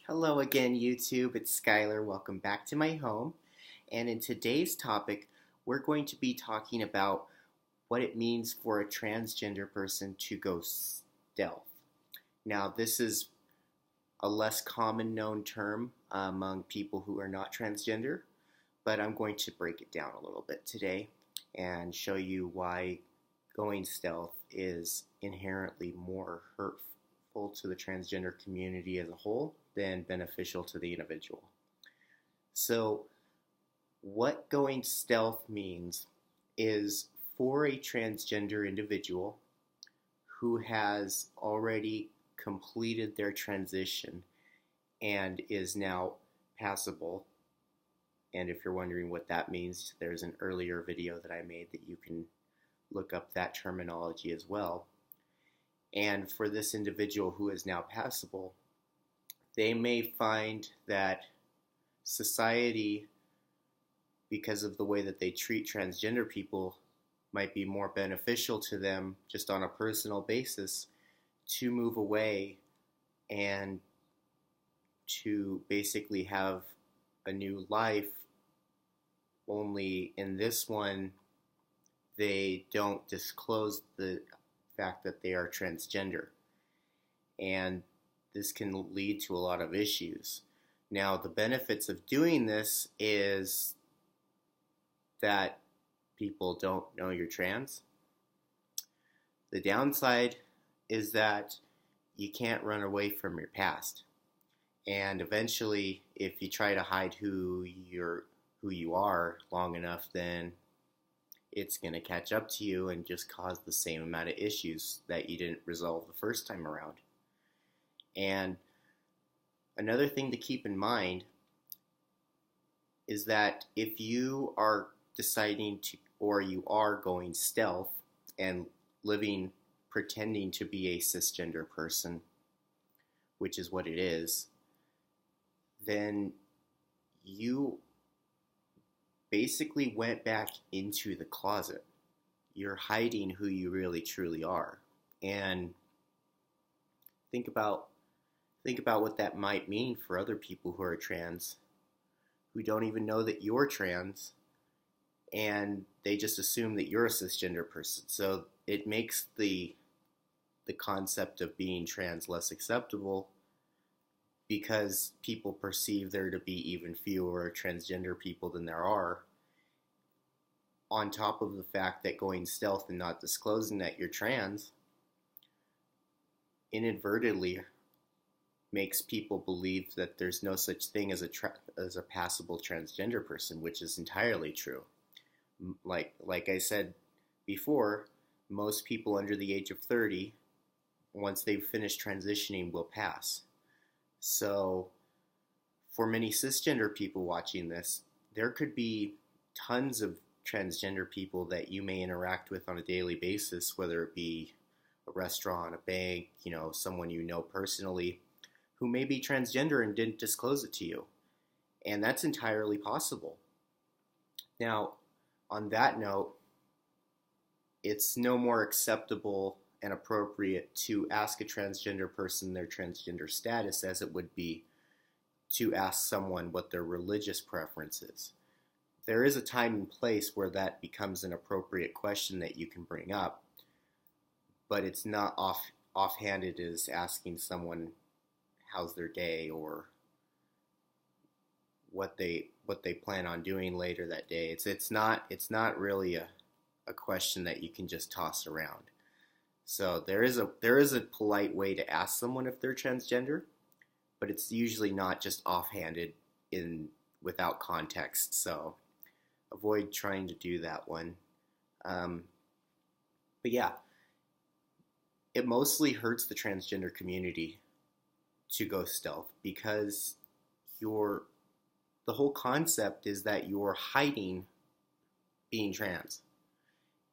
Hello again, YouTube. It's Skylar. Welcome back to my home. And in today's topic, we're going to be talking about what it means for a transgender person to go stealth. Now, this is a less common known term among people who are not transgender, but I'm going to break it down a little bit today and show you why going stealth is inherently more hurtful to the transgender community as a whole than beneficial to the individual. So, what going stealth means is for a transgender individual who has already completed their transition and is now passable. And if you're wondering what that means, there's an earlier video that I made that you can look up that terminology as well. And for this individual who is now passable, they may find that society, because of the way that they treat transgender people, might be more beneficial to them just on a personal basis to move away and to basically have a new life. Only in this one, they don't disclose the fact that they are transgender. And this can lead to a lot of issues. Now, the benefits of doing this is that people don't know you're trans. The downside is that you can't run away from your past. And eventually, if you try to hide who you are long enough, then it's going to catch up to you and just cause the same amount of issues that you didn't resolve the first time around. And another thing to keep in mind is that if you are deciding to, or you are going stealth and pretending to be a cisgender person, which is what it is, then you basically went back into the closet. You're hiding who you really truly are. And think about what that might mean for other people who are trans, who don't even know that you're trans, and they just assume that you're a cisgender person. So it makes the concept of being trans less acceptable because people perceive there to be even fewer transgender people than there are, on top of the fact that going stealth and not disclosing that you're trans inadvertently makes people believe that there's no such thing as a passable transgender person, which is entirely true. Like I said before, most people under the age of 30, once they've finished transitioning, will pass. So for many cisgender people watching this, there could be tons of transgender people that you may interact with on a daily basis, whether it be a restaurant, a bank, someone you know personally, who may be transgender and didn't disclose it to you. And that's entirely possible. Now, on that note, it's no more acceptable and appropriate to ask a transgender person their transgender status as it would be to ask someone what their religious preference is. There is a time and place where that becomes an appropriate question that you can bring up, but it's not offhanded as asking someone how's their day or what they plan on doing later that day. It's not really a question that you can just toss around. So there is a polite way to ask someone if they're transgender, but it's usually not just offhanded without context. So avoid trying to do that one. But yeah, it mostly hurts the transgender community to go stealth because the whole concept is that you're hiding being trans.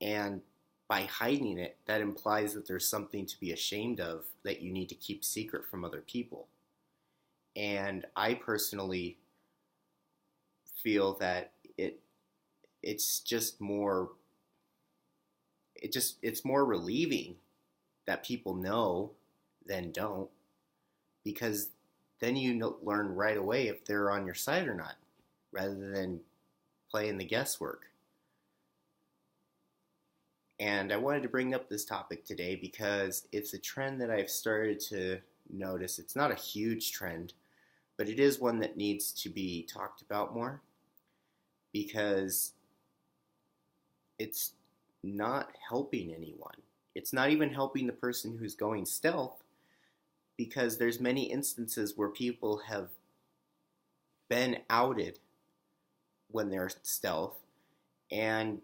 And by hiding it, that implies that there's something to be ashamed of that you need to keep secret from other people. And I personally feel that it's more relieving that people know than don't, because then you learn right away if they're on your side or not, rather than playing the guesswork. And I wanted to bring up this topic today because it's a trend that I've started to notice. It's not a huge trend, but it is one that needs to be talked about more, because it's not helping anyone. It's not even helping the person who's going stealth, because there's many instances where people have been outed when they're stealth, and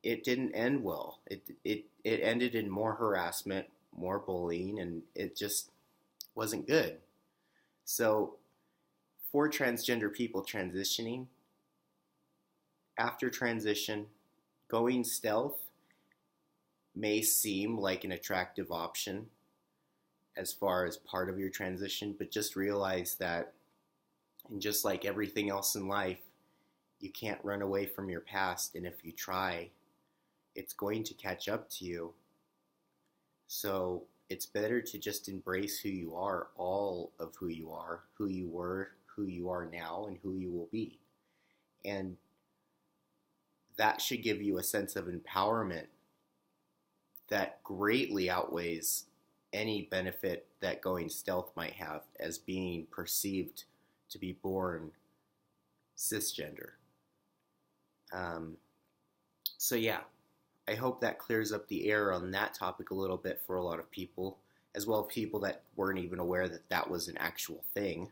it didn't end well. It ended in more harassment, more bullying, and it just wasn't good. So for transgender people transitioning, after transition, going stealth may seem like an attractive option as far as part of your transition, but just realize that, and just like everything else in life, you can't run away from your past, and if you try, it's going to catch up to you. So it's better to just embrace who you are, all of who you are, who you were, who you are now, and who you will be. And that should give you a sense of empowerment that greatly outweighs any benefit that going stealth might have as being perceived to be born cisgender. So yeah, I hope that clears up the air on that topic a little bit for a lot of people, as well as people that weren't even aware that that was an actual thing.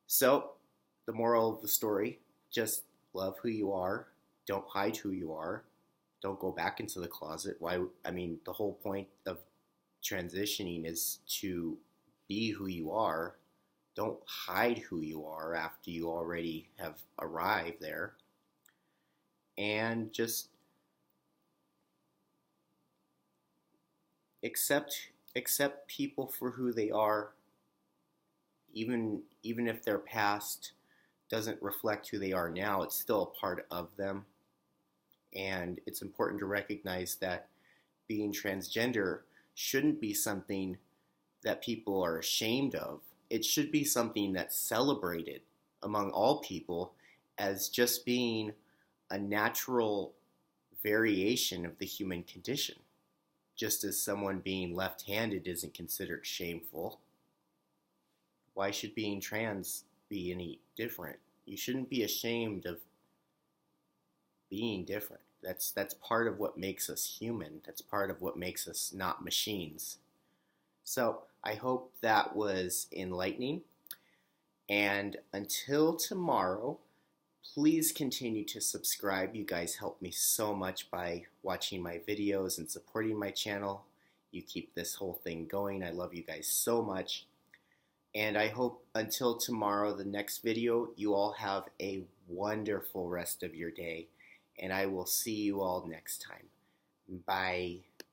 So the moral of the story, just love who you are, don't hide who you are, don't go back into the closet. The whole point of transitioning is to be who you are. Don't hide who you are after you already have arrived there. And just accept people for who they are, even if their past doesn't reflect who they are now. It's still a part of them. And it's important to recognize that being transgender shouldn't be something that people are ashamed of. It should be something that's celebrated among all people as just being a natural variation of the human condition. Just as someone being left-handed isn't considered shameful, why should being trans be any different? You shouldn't be ashamed of being different. That's part of what makes us human. That's part of what makes us not machines. So I hope that was enlightening. And until tomorrow, please continue to subscribe. You guys help me so much by watching my videos and supporting my channel. You keep this whole thing going. I love you guys so much. And I hope until tomorrow, the next video, you all have a wonderful rest of your day. And I will see you all next time. Bye.